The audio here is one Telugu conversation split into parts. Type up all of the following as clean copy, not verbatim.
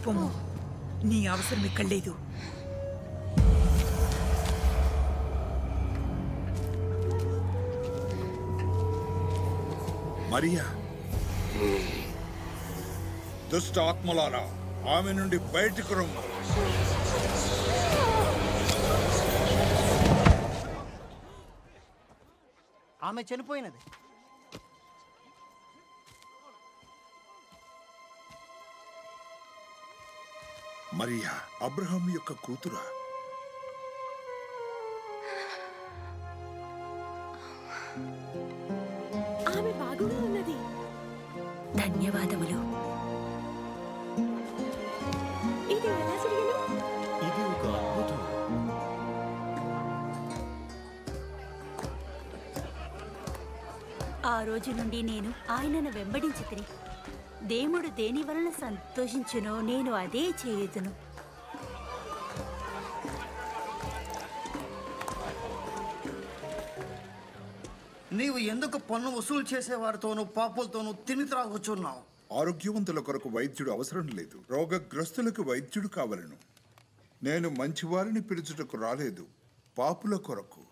వెళ్ళిపోము. నీ అవసరం ఇక్కడ లేదు. మరియా, దుష్ట ఆత్మలారా, ఆమె నుండి బయటకు రమ్ము. ఆమె చనిపోయినది. మరియా అబ్రహాం యొక్క కూతురా? ఆమె బాగుగా ఉన్నది. ధన్యవాదములు. ఇది ఎలా జరిగిన? ఇది ఒక అద్భుతం. ఆ రోజు నుండి నేను ఆయనను వెంబడించితిని. దేవుడు దేని వలన సంతోషించునో నేను అదే చేయుదును. నీవు ఎందుకు పన్ను వసూలు చేసేవారితోనూ పాపులతోనూ తిని త్రాగుచున్నావు? ఆరోగ్యవంతుల కొరకు వైద్యుడు అవసరం లేదు, రోగగ్రస్తులకు వైద్యుడు కావలను. నేను మంచివారిని పిలుచుటకు రాలేదు, పాపుల కొరకు.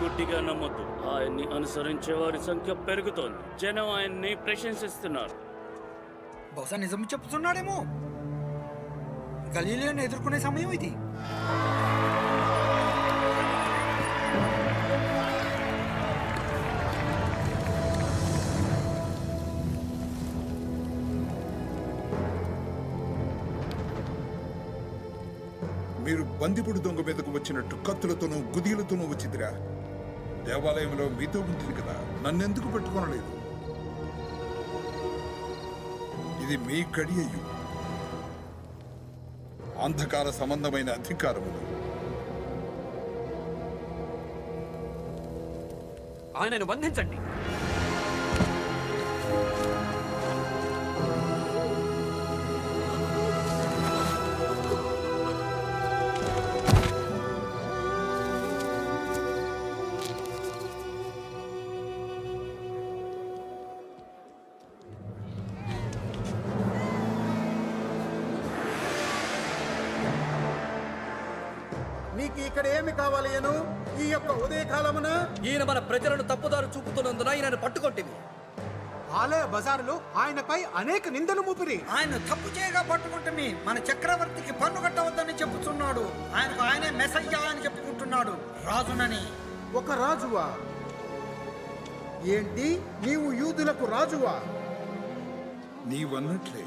గుడ్డిగా నమ్మొద్దు. ఆయన్ని అనుసరించే వారి సంఖ్య పెరుగుతోంది. జనం ఆయన్ని ప్రశంసిస్తున్నారు. బహుశా నిజం చెప్తున్నాడేమో. గలీలియోను ఎదుర్కొనే సమయం ఇది. మీరు బందిపుడు దొంగ మీదకు వచ్చినట్టు కత్తులతోనూ గుదిలతోనూ వచ్చిదిరా. దేవాలయంలో మీతో ఉంటుంది కదా, నన్నెందుకు పెట్టుకోనలేదు? ఇది మీ కడియయు అంధకార సంబంధమైన అధికారములు. ఆయనను బంధించండి. నీకు ఇక్కడ ఏమి కావాలి? ఈ యొక్క ఉదయకాలమున ఈయన మన ప్రజలను తప్పుదారు చూపుతున్నందున ఈయనను పట్టుకొట్టింది. ఆలయ బజారులో ఆయనపై అనేక నిందలు మోపిరి. ఆయన తప్పు చేయగా పట్టుకుంటుంది. మన చక్రవర్తికి పన్ను కట్టవద్దని చెప్పుతున్నాడు. ఆయనే మెసయ్యా అని చెప్పుకుంటున్నాడు, రాజునని. ఒక రాజువా? ఏంటి, నీవు యూదులకు రాజువా? నీవన్నట్లే.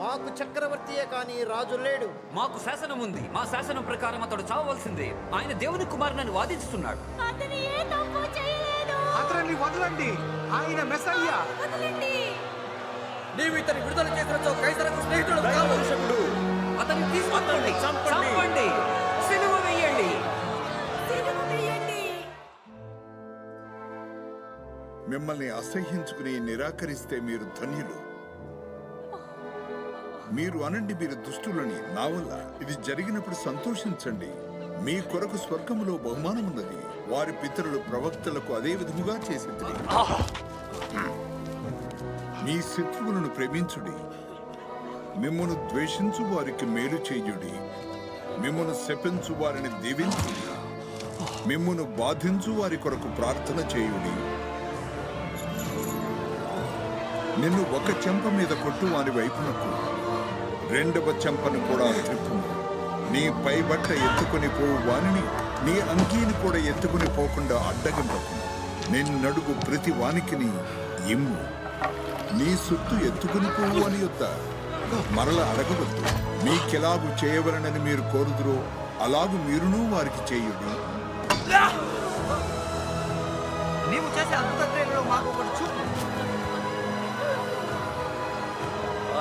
మాకు చక్రవర్తియే కానీ రాజు లేడు. మాకు శాసనం ఉంది. మా శాసనం ప్రకారం అతడు చావవలసిందే. ఆయన దేవుని కుమారునని వాదిస్తున్నాడు. అతను ఏ తప్పు చేయలేదు. అతన్ని వదలండి, ఆయన మెస్సయ్యా. నీవు ఇతని విడుదల చేసినచో కైసరకు స్నేహితుడు కావు. అతన్ని తీసుకొనండి, చంపండి, సిలువ వేయండి. మిమ్మల్ని అసహ్యించుకుని నిరాకరిస్తే మీరు ధన్యులు. మీరు అనండి, మీరు దుష్టులని. నా వల్ల ఇది జరిగినప్పుడు సంతోషించండి. మీ కొరకు స్వర్గములో బహుమానం ఉన్నది. వారి పితరులు ప్రవక్తలకు అదే విధముగా చేసింది. మీ శత్రువులను ప్రేమించుడి, మిమ్మును ద్వేషించు వారికి మేలు చేయుడి, మిమ్మును శపించు వారిని దీవించుడి, మిమ్మును బాధించు వారి కొరకు ప్రార్థన చేయుడి. నిన్ను ఒక చెంప మీద కొట్టు వారి వైపునకు రెండవ చెంపను కూడా త్రిప్పుము. నీ పైబట్ట ఎత్తుకుని పోవు వానిని నీ అంగీని కూడా ఎత్తుకుని పోకుండా అడ్డగింపకు. నిన్నడుగు ప్రతి వానికిని ఇమ్ము. నీ సొత్తు ఎత్తుకుని పోవు అని యొద్ద మరల అడగవద్దు. మీకెలాగు చేయవలనని మీరు కోరుదురో అలాగు మీరును వారికి చేయుడి. నీవు చేసే అద్భుత క్రియలలో మాకు ఒకటి చూపు.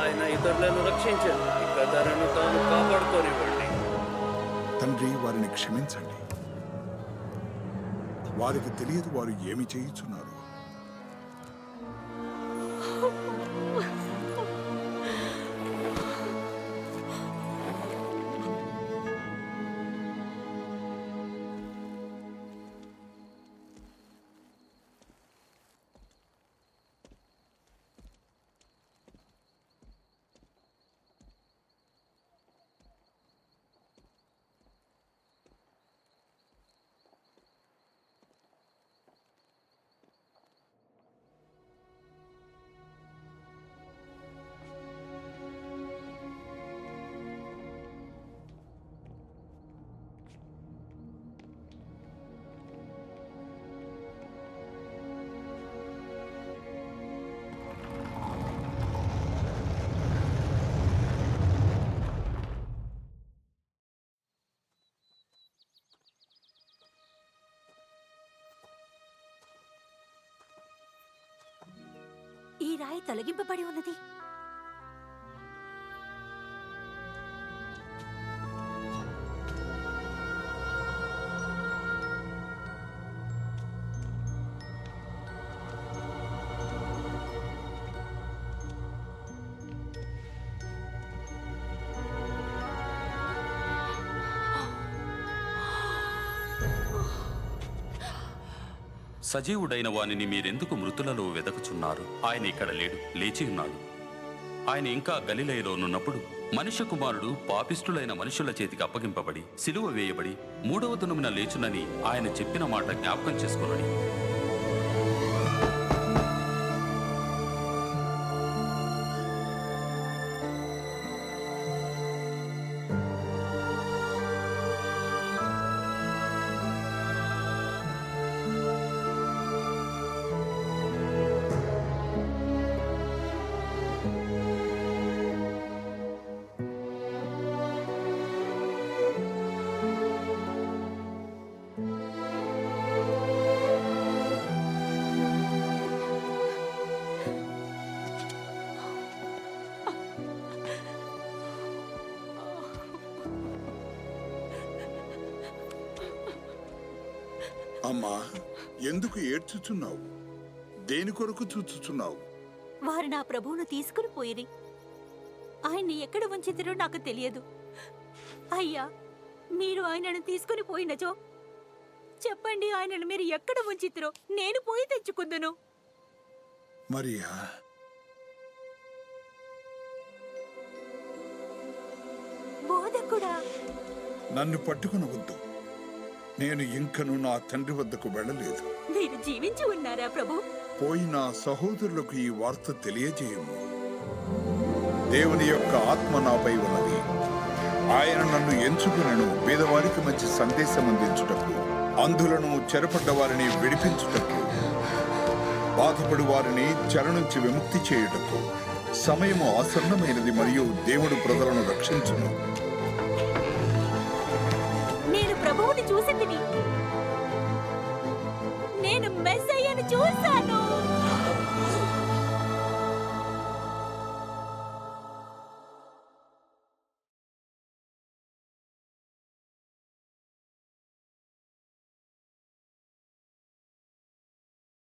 ఆయన ఇతరులను రక్షించారు, ఇక తనను తాను కాపాడుకోనివ్వండి. తండ్రి, వారిని క్షమించండి. వారికి తెలియదు వారు ఏమి చేయుచున్నారు. ఈ రాయి తొలగింపబడి ఉన్నది. సజీవుడైన వానిని మీరెందుకు మృతులలో వెదకుచున్నారు? ఆయన ఇక్కడ లేడు, లేచి ఉన్నాడు. ఆయన ఇంకా గలిలయలోనున్నప్పుడు మనుష్య కుమారుడు పాపిష్టులైన మనుషుల చేతికి అప్పగింపబడి సిలువ వేయబడి 3వ దినమున లేచునని ఆయన చెప్పిన మాట జ్ఞాపకం చేసుకునడి. అమ్మా, ఎందుకు ఏడ్చుచున్నావు? దేని కొరకు చూచుచున్నావు? వారు నా ప్రభువును తీసుకుని పోయిరి. ఆయన్ని ఎక్కడ ఉంచితిరో నాకు తెలియదు. అయ్యా, మీరు ఆయనను తీసుకుని పోయినచో చెప్పండి, ఆయనను మీరు ఎక్కడ ఉంచితిరో నేను పోయి తెచ్చుకుందును. మరియా, బోధకుడా, నన్ను పట్టుకునవద్దు. నేను ఇంకను నా తండ్రి వద్దకు వెళ్ళలేదు. మీరు జీవించి ఉన్నారా ప్రభు? పోయిన సహోదరులకు ఈ వార్త తెలియజేయము. దేవుని యొక్క ఆత్మ నాపై ఉన్నది. ఆయన నన్ను ఎంచుకునను పేదవారికి మంచి సందేశం అందించుటకు, అంధులను చెరపడ్డ వారిని విడిపించుటకు, బాధపడు వారిని చెర నుంచి విముక్తి చేయుటకు. సమయము ఆసన్నమైనది మరియు దేవుడు ప్రజలను రక్షించును. నేను ప్రభువుని చూసింది, నేను మెస్సయ్యను చూశాను.